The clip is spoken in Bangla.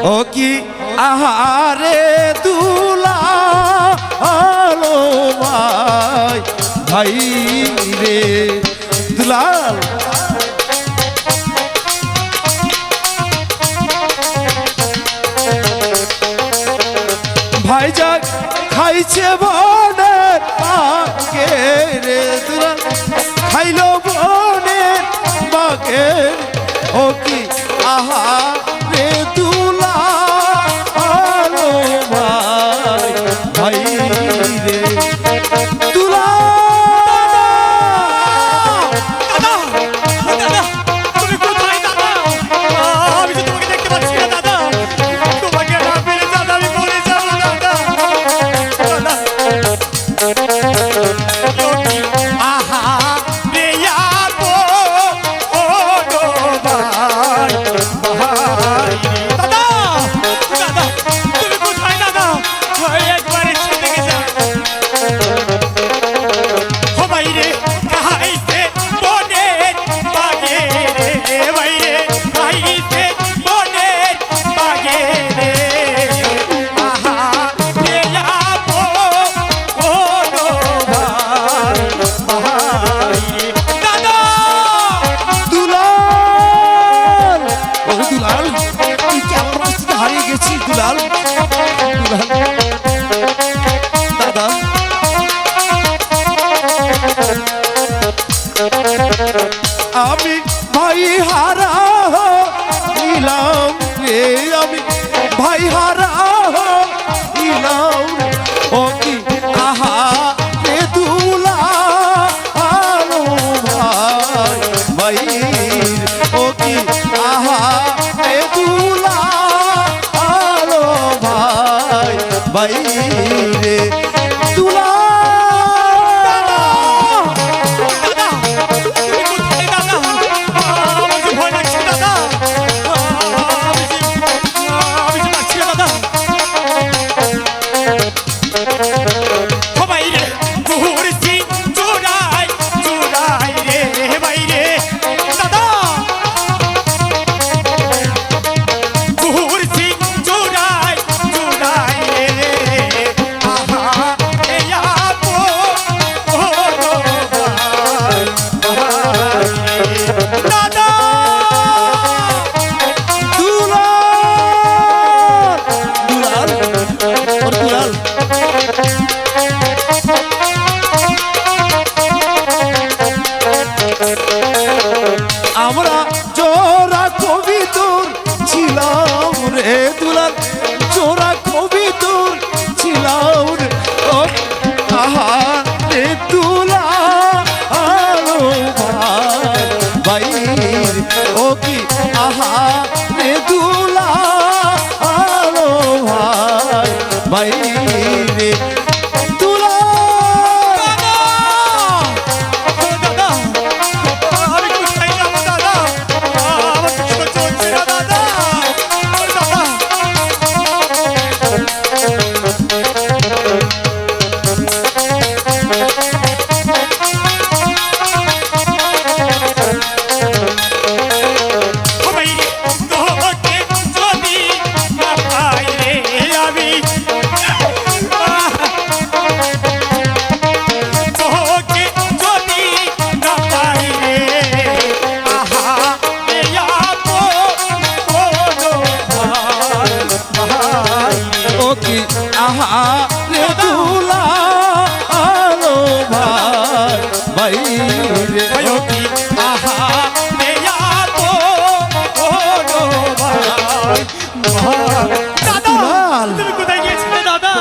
ও কি আহারে দুলাল ভাই ভাই রে দুলাল ভাই যাক খাইছে বনের বাগে রে দুলাল খাইল বনের বাগে ও কি আহারে দুলাল ভাই ভাই রে দুলাল আমি ভাই হারা নিলাম রে আমি ভাই হারা নিলাম ও কি আহা রে দুলাল ভাই ভাই ও কি আহা রে দুলাল ভাই ভাই রে আমরা জোড়া কবি তোর ছিলাম রে দুলাল জোড়া কবি তোর ছিলাম রে ও আহা রে দুলাল ভাই ও কি আহা রে দুলাল ভাই রে আহা রে দুলাল ভাই ভাই রে আহা রে ভাই দাদা তুমি কোথায় গিয়েছিলে দাদা?